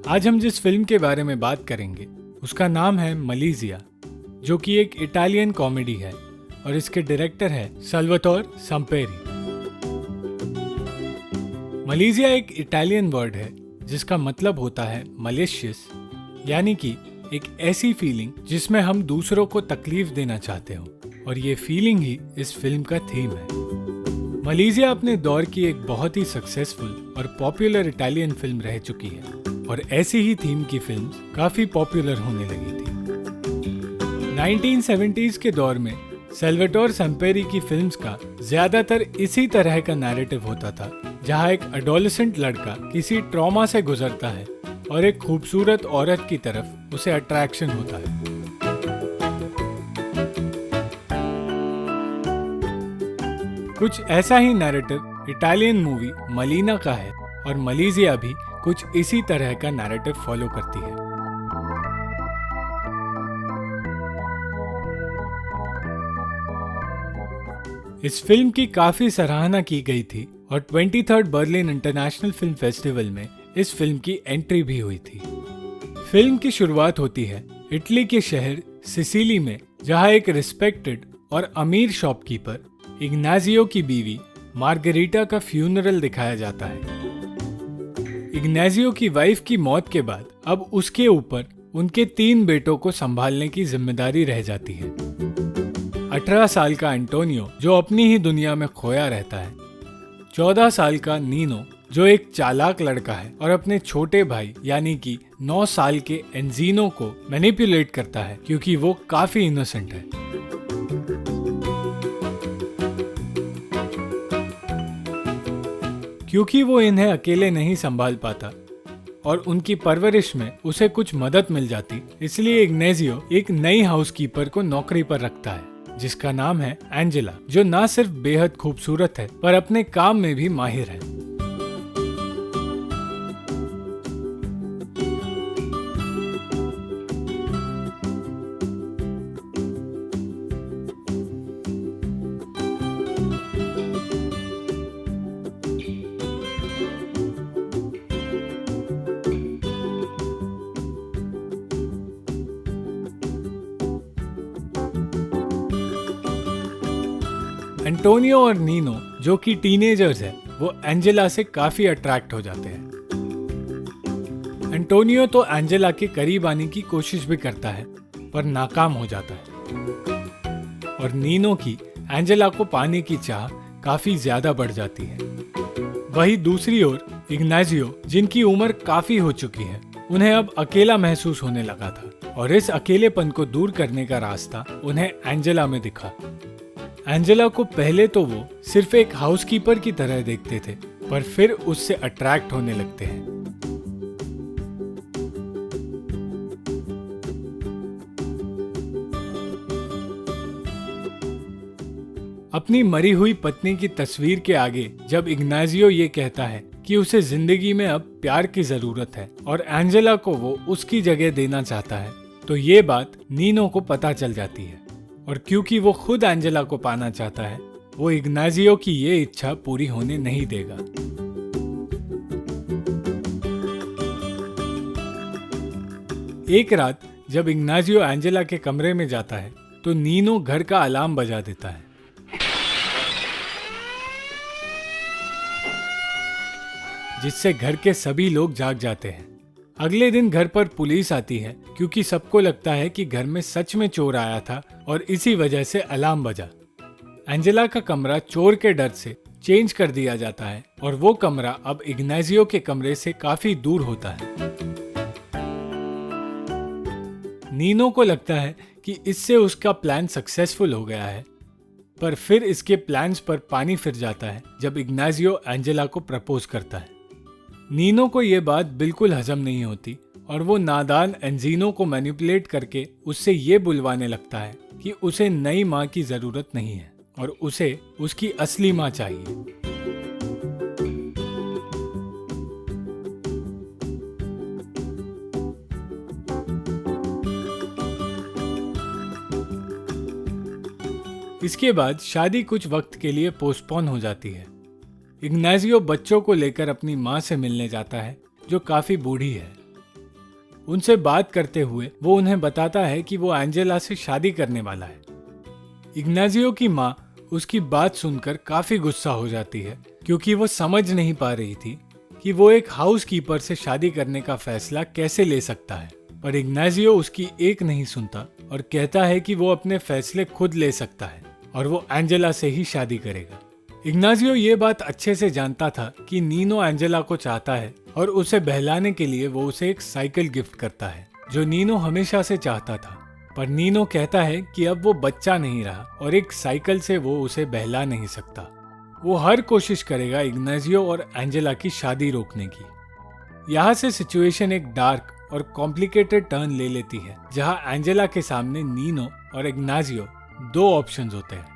आज हम जिस फिल्म के बारे में बात करेंगे उसका नाम है मलेशिया, जो कि एक इटालियन कॉमेडी है और इसके डायरेक्टर है साल्वातोर सम्पेरी। मलेशिया एक इटालियन वर्ड है जिसका मतलब होता है मलेशियस, यानी कि एक ऐसी फीलिंग जिसमें हम दूसरों को तकलीफ देना चाहते हो, और ये फीलिंग ही इस फिल्म का थीम है। मलेशिया अपने दौर की एक बहुत ही सक्सेसफुल और पॉपुलर इटालियन फिल्म रह चुकी है और ऐसी ही थीम की फिल्म्स काफी पॉपुलर होने लगी थी। 1970s के दौर में साल्वातोर सम्पेरी की फिल्म्स का ज्यादातर इसी तरह का नैरेटिव होता था, जहां एक एडोलेसेंट लड़का किसी ट्रॉमा से गुजरता है और एक खूबसूरत औरत की तरफ उसे अट्रैक्शन होता है। कुछ ऐसा ही नैरेटिव इटालियन मूवी मलीना का है और मलेशिया भी कुछ इसी तरह का नैरेटिव फॉलो करती है। इस फिल्म की काफी सराहना की गई थी और 23rd Berlin international film festival में इस फिल्म की एंट्री भी हुई थी। फिल्म की शुरुआत होती है इटली के शहर सिसिली में, जहां एक रिस्पेक्टेड और अमीर शॉपकीपर इग्नाजियो की बीवी मार्गरीटा का फ्यूनरल दिखाया जाता है। इग्नाजियो की वाइफ की मौत के बाद अब उसके ऊपर उनके 3 बेटों को संभालने की जिम्मेदारी रह जाती है। 18 साल का एंटोनियो, जो अपनी ही दुनिया में खोया रहता है, 14 साल का नीनो, जो एक चालाक लड़का है और अपने छोटे भाई यानी कि 9 साल के एंजीनो को मैनिपुलेट करता है क्योंकि वो काफी इनोसेंट है। क्योंकि वो इन्हें अकेले नहीं संभाल पाता और उनकी परवरिश में उसे कुछ मदद मिल जाती, इसलिए इग्नाजियो एक नई हाउसकीपर को नौकरी पर रखता है जिसका नाम है एंजेला, जो ना सिर्फ बेहद खूबसूरत है पर अपने काम में भी माहिर है। एंटोनियो और नीनो, जो कि टीनेजर्स हैं, वो एंजेला से काफी अट्रैक्ट हो जाते हैं। एंटोनियो तो एंजेला के करीब आने की कोशिश भी करता है पर नाकाम हो जाता है, और नीनो की एंजेला को पाने की चाह काफी ज्यादा बढ़ जाती है। वहीं दूसरी ओर इग्नाजियो, जिनकी उम्र काफी हो चुकी है, उन्हें अब अकेला महसूस होने लगा था और इस अकेलेपन को दूर करने का रास्ता उन्हें एंजेला में दिखा। एंजेला को पहले तो वो सिर्फ एक हाउसकीपर की तरह देखते थे, पर फिर उससे अट्रैक्ट होने लगते हैं। अपनी मरी हुई पत्नी की तस्वीर के आगे जब इग्नाजियो ये कहता है कि उसे जिंदगी में अब प्यार की जरूरत है और एंजेला को वो उसकी जगह देना चाहता है, तो ये बात नीनो को पता चल जाती है, और क्योंकि वो खुद एंजेला को पाना चाहता है, वो इग्नाजियो की ये इच्छा पूरी होने नहीं देगा। एक रात जब इग्नाजियो एंजेला के कमरे में जाता है तो नीनो घर का अलार्म बजा देता है, जिससे घर के सभी लोग जाग जाते हैं। अगले दिन घर पर पुलिस आती है क्योंकि सबको लगता है कि घर में सच में चोर आया था और इसी वजह से अलार्म बजा। एंजेला का कमरा चोर के डर से चेंज कर दिया जाता है और वो कमरा अब इग्नाजियो के कमरे से काफी दूर होता है। नीनो को लगता है कि इससे उसका प्लान सक्सेसफुल हो गया है, पर फिर इसके प्लान्स पर पानी फिर जाता है जब इग्नाजियो एंजेला को प्रपोज करता है। नीनो को ये बात बिल्कुल हजम नहीं होती और वो नादान एंजीनो को मैनिपुलेट करके उससे ये बुलवाने लगता है कि उसे नई माँ की जरूरत नहीं है और उसे उसकी असली माँ चाहिए। इसके बाद शादी कुछ वक्त के लिए पोस्टपोन हो जाती है। इग्नाजियो बच्चों को लेकर अपनी माँ से मिलने जाता है जो काफी बूढ़ी है। उनसे बात करते हुए वो उन्हें बताता है कि वो एंजेला से शादी करने वाला है। इग्नाजियो की माँ उसकी बात सुनकर काफी गुस्सा हो जाती है, क्योंकि वो समझ नहीं पा रही थी कि वो एक हाउसकीपर से शादी करने का फैसला कैसे ले सकता है। पर इग्नाजियो उसकी एक नहीं सुनता और कहता है कि वो अपने फैसले खुद ले सकता है और वो एंजेला से ही शादी करेगा। इग्नाजियो ये बात अच्छे से जानता था कि नीनो एंजेला को चाहता है और उसे बहलाने के लिए वो उसे एक साइकिल गिफ्ट करता है, जो नीनो हमेशा से चाहता था। पर नीनो कहता है कि अब वो बच्चा नहीं रहा और एक साइकिल से वो उसे बहला नहीं सकता। वो हर कोशिश करेगा इग्नाजियो और एंजेला की शादी रोकने की। यहाँ से सिचुएशन एक डार्क और कॉम्प्लिकेटेड टर्न ले लेती है, जहाँ एंजेला के सामने नीनो और इग्नाजियो दो ऑप्शंस होते हैं।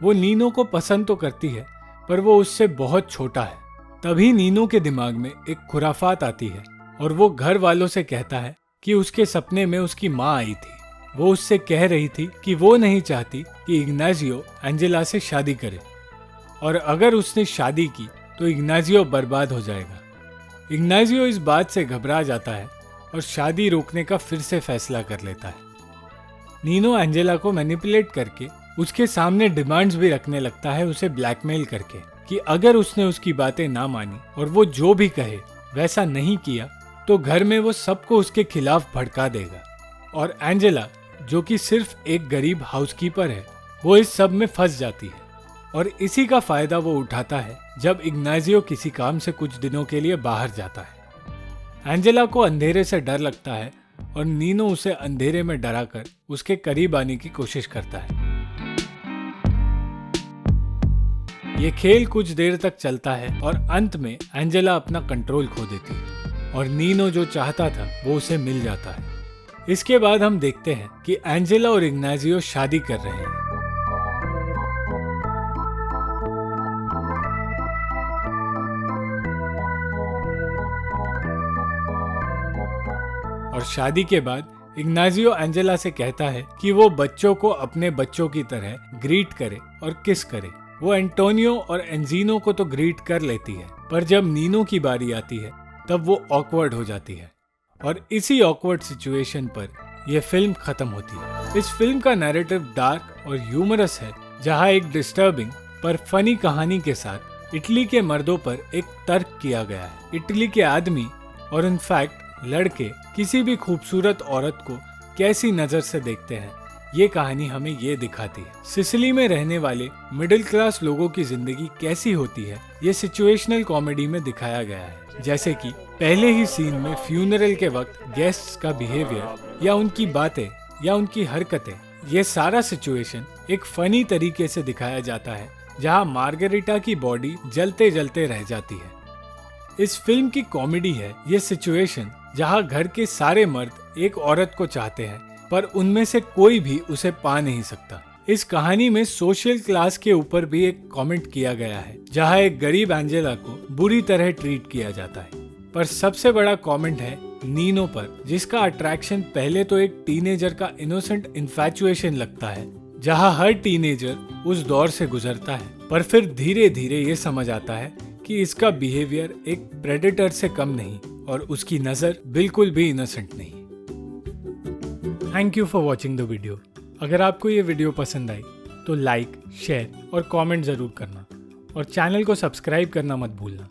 वो नीनो को पसंद तो करती है, पर वो उससे बहुत छोटा है। तभी नीनो के दिमाग में एक खुराफात आती है और वो घर वालों से कहता है कि उसके सपने में उसकी माँ आई थी। वो उससे कह रही थी कि वो नहीं चाहती कि इग्नाजियो एंजेला से शादी करे, और अगर उसने शादी की तो इग्नाजियो बर्बाद हो जाएगा। इग्नाजियो इस बात से घबरा जाता है और शादी रोकने का फिर से फैसला कर लेता है। नीनो एंजेला को मैनिपुलेट करके उसके सामने डिमांड्स भी रखने लगता है, उसे ब्लैकमेल करके कि अगर उसने उसकी बातें ना मानी और वो जो भी कहे वैसा नहीं किया तो घर में वो सबको उसके खिलाफ भड़का देगा। और एंजेला, जो कि सिर्फ एक गरीब हाउसकीपर है, वो इस सब में फंस जाती है और इसी का फायदा वो उठाता है जब इग्नाजियो किसी काम से कुछ दिनों के लिए बाहर जाता है। एंजेला को अंधेरे से डर लगता है और नीनो उसे अंधेरे में डराकर उसके करीब आने की कोशिश करता है। ये खेल कुछ देर तक चलता है और अंत में एंजेला अपना कंट्रोल खो देती है और नीनो जो चाहता था वो उसे मिल जाता है। इसके बाद हम देखते हैं कि एंजेला और इग्नाजियो शादी कर रहे हैं। और शादी के बाद इग्नाजियो एंजेला से कहता है कि वो बच्चों को अपने बच्चों की तरह ग्रीट करे और किस करे। वो एंटोनियो और एंजीनो को तो ग्रीट कर लेती है, पर जब नीनो की बारी आती है तब वो ऑकवर्ड हो जाती है और इसी ऑकवर्ड सिचुएशन पर यह फिल्म खत्म होती है। इस फिल्म का नैरेटिव डार्क और ह्यूमरस है, जहां एक डिस्टर्बिंग पर फनी कहानी के साथ इटली के मर्दों पर एक तर्क किया गया है। इटली के आदमी और इनफैक्ट लड़के किसी भी खूबसूरत औरत को कैसी नजर से देखते हैं, ये कहानी हमें ये दिखाती है। सिसिली में रहने वाले मिडिल क्लास लोगों की जिंदगी कैसी होती है, ये सिचुएशनल कॉमेडी में दिखाया गया है। जैसे कि पहले ही सीन में फ्यूनरल के वक्त गेस्ट्स का बिहेवियर या उनकी बातें या उनकी हरकतें, ये सारा सिचुएशन एक फनी तरीके से दिखाया जाता है, जहां मार्गरिटा की बॉडी जलते जलते रह जाती है। इस फिल्म की कॉमेडी है ये सिचुएशन जहां घर के सारे मर्द एक औरत को चाहते हैं, पर उनमें से कोई भी उसे पा नहीं सकता। इस कहानी में सोशल क्लास के ऊपर भी एक कमेंट किया गया है, जहां एक गरीब एंजेला को बुरी तरह ट्रीट किया जाता है। पर सबसे बड़ा कमेंट है नीनो पर, जिसका अट्रैक्शन पहले तो एक टीनेजर का इनोसेंट इन्फैचुएशन लगता है, जहां हर टीनेजर उस दौर से गुजरता है, पर फिर धीरे धीरे ये समझ आता है कि इसका बिहेवियर एक प्रेडेटर से कम नहीं और उसकी नजर बिल्कुल भी इनोसेंट नहीं। Thank you for watching the video. अगर आपको ये वीडियो पसंद आई तो लाइक, शेयर और कमेंट ज़रूर करना और चैनल को सब्सक्राइब करना मत भूलना।